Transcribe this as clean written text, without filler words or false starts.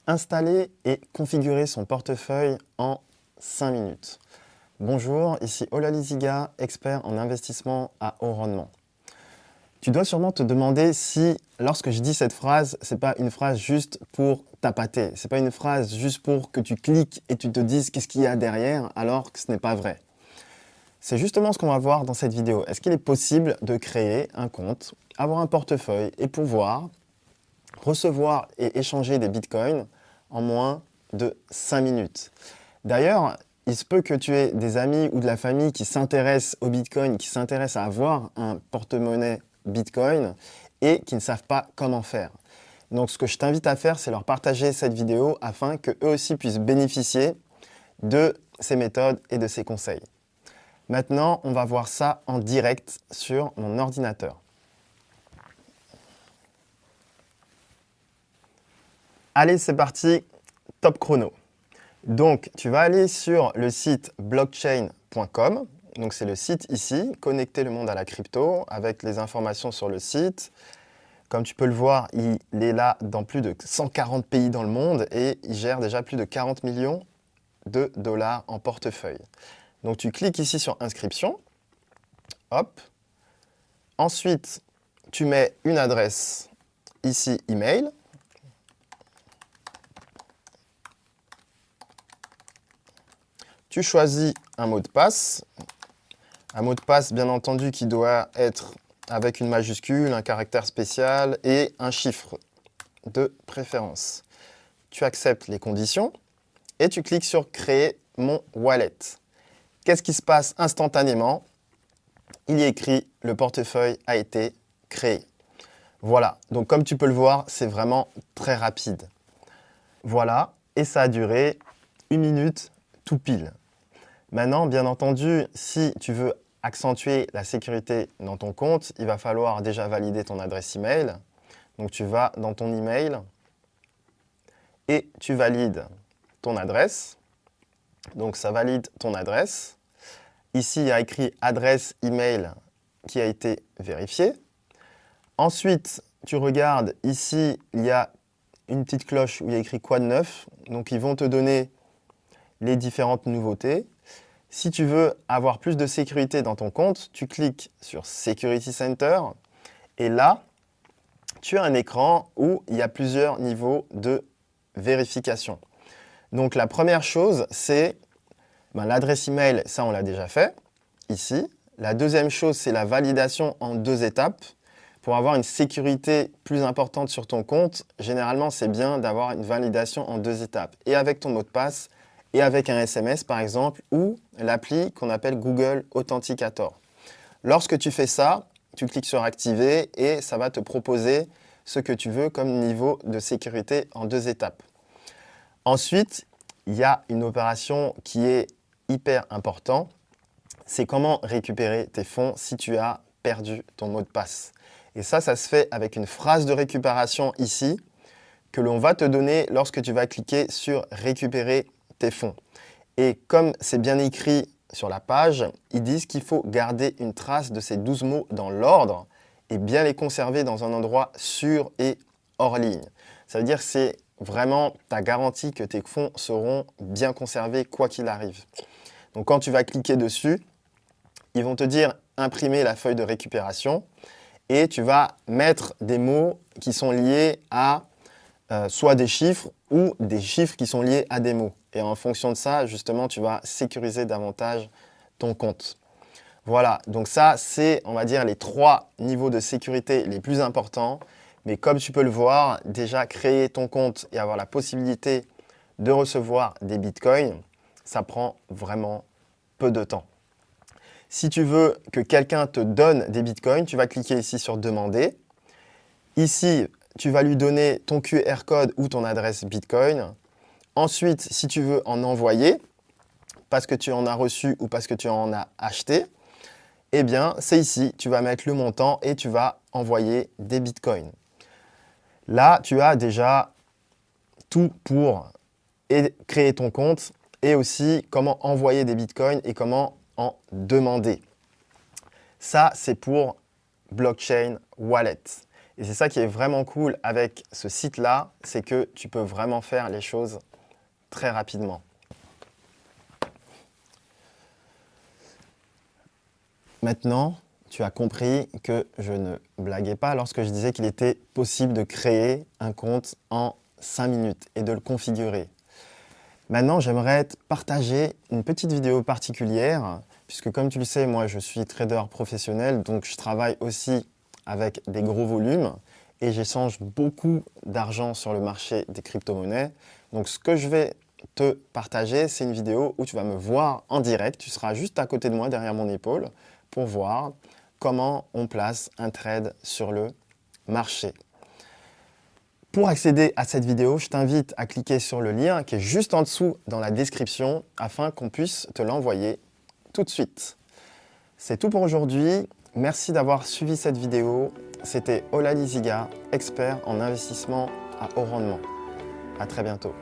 Installer et configurer son portefeuille en 5 minutes. Bonjour, ici Ola Ziga, expert en investissement à haut rendement. Tu dois sûrement te demander si, lorsque je dis cette phrase, ce n'est pas une phrase juste pour tapater. Ce n'est pas une phrase juste pour que tu cliques et tu te dises qu'est-ce qu'il y a derrière, alors que ce n'est pas vrai. C'est justement ce qu'on va voir dans cette vidéo. Est-ce qu'il est possible de créer un compte, avoir un portefeuille et pouvoir recevoir et échanger des bitcoins en moins de 5 minutes. D'ailleurs, il se peut que tu aies des amis ou de la famille qui s'intéressent au bitcoin, qui s'intéressent à avoir un porte-monnaie bitcoin et qui ne savent pas comment faire. Donc ce que je t'invite à faire, c'est leur partager cette vidéo afin qu'eux aussi puissent bénéficier de ces méthodes et de ces conseils. Maintenant, on va voir ça en direct sur mon ordinateur. Allez, c'est parti, top chrono. Donc, tu vas aller sur le site blockchain.com. Donc, c'est le site ici, connecter le monde à la crypto, avec les informations sur le site. Comme tu peux le voir, il est là dans plus de 140 pays dans le monde et il gère déjà plus de 40 millions de dollars en portefeuille. Donc, tu cliques ici sur inscription. Hop. Ensuite, tu mets une adresse ici, email. Tu choisis un mot de passe. Un mot de passe, bien entendu, qui doit être avec une majuscule, un caractère spécial et un chiffre de préférence. Tu acceptes les conditions et tu cliques sur « Créer mon wallet ». Qu'est-ce qui se passe instantanément? Il y est écrit « Le portefeuille a été créé ». Voilà, donc comme tu peux le voir, c'est vraiment très rapide. Voilà, et ça a duré 1 minute tout pile. Maintenant, bien entendu, si tu veux accentuer la sécurité dans ton compte, il va falloir déjà valider ton adresse email. Donc, tu vas dans ton email et tu valides ton adresse. Donc, ça valide ton adresse. Ici, il y a écrit adresse email qui a été vérifiée. Ensuite, tu regardes, ici, il y a une petite cloche où il y a écrit quoi de neuf. Donc, ils vont te donner les différentes nouveautés. Si tu veux avoir plus de sécurité dans ton compte, tu cliques sur Security Center et là, tu as un écran où il y a plusieurs niveaux de vérification. Donc la première chose, c'est l'adresse email, ça on l'a déjà fait, ici. La deuxième chose, c'est la validation en 2 étapes. Pour avoir une sécurité plus importante sur ton compte, généralement c'est bien d'avoir une validation en 2 étapes. Et avec ton mot de passe, et avec un SMS par exemple, ou l'appli qu'on appelle Google Authenticator. Lorsque tu fais ça, tu cliques sur Activer et ça va te proposer ce que tu veux comme niveau de sécurité en 2 étapes. Ensuite, il y a une opération qui est hyper importante, c'est comment récupérer tes fonds si tu as perdu ton mot de passe. Et ça se fait avec une phrase de récupération ici que l'on va te donner lorsque tu vas cliquer sur Récupérer tes fonds. Et comme c'est bien écrit sur la page, ils disent qu'il faut garder une trace de ces 12 mots dans l'ordre et bien les conserver dans un endroit sûr et hors ligne. Ça veut dire que c'est vraiment ta garantie que tes fonds seront bien conservés quoi qu'il arrive. Donc quand tu vas cliquer dessus, ils vont te dire imprimer la feuille de récupération et tu vas mettre des mots qui sont liés à soit des chiffres ou des chiffres qui sont liés à des mots. Et en fonction de ça, justement, tu vas sécuriser davantage ton compte. Voilà, donc ça, c'est, on va dire, les 3 niveaux de sécurité les plus importants. Mais comme tu peux le voir, déjà créer ton compte et avoir la possibilité de recevoir des bitcoins, ça prend vraiment peu de temps. Si tu veux que quelqu'un te donne des bitcoins, tu vas cliquer ici sur « Demander ». Ici, tu vas lui donner ton QR code ou ton adresse Bitcoin. Ensuite, si tu veux en envoyer, parce que tu en as reçu ou parce que tu en as acheté, eh bien, c'est ici. Tu vas mettre le montant et tu vas envoyer des Bitcoins. Là, tu as déjà tout pour créer ton compte et aussi comment envoyer des Bitcoins et comment en demander. Ça, c'est pour Blockchain Wallet. Et c'est ça qui est vraiment cool avec ce site-là, c'est que tu peux vraiment faire les choses très rapidement. Maintenant, tu as compris que je ne blaguais pas lorsque je disais qu'il était possible de créer un compte en 5 minutes et de le configurer. Maintenant, j'aimerais te partager une petite vidéo particulière, puisque comme tu le sais, moi je suis trader professionnel, donc je travaille aussi avec des gros volumes et j'échange beaucoup d'argent sur le marché des crypto-monnaies. Donc ce que je vais te partager, c'est une vidéo où tu vas me voir en direct, tu seras juste à côté de moi, derrière mon épaule, pour voir comment on place un trade sur le marché. Pour accéder à cette vidéo, je t'invite à cliquer sur le lien qui est juste en dessous dans la description afin qu'on puisse te l'envoyer tout de suite. C'est tout pour aujourd'hui. Merci d'avoir suivi cette vidéo. C'était Ola Liziga, expert en investissement à haut rendement. À très bientôt.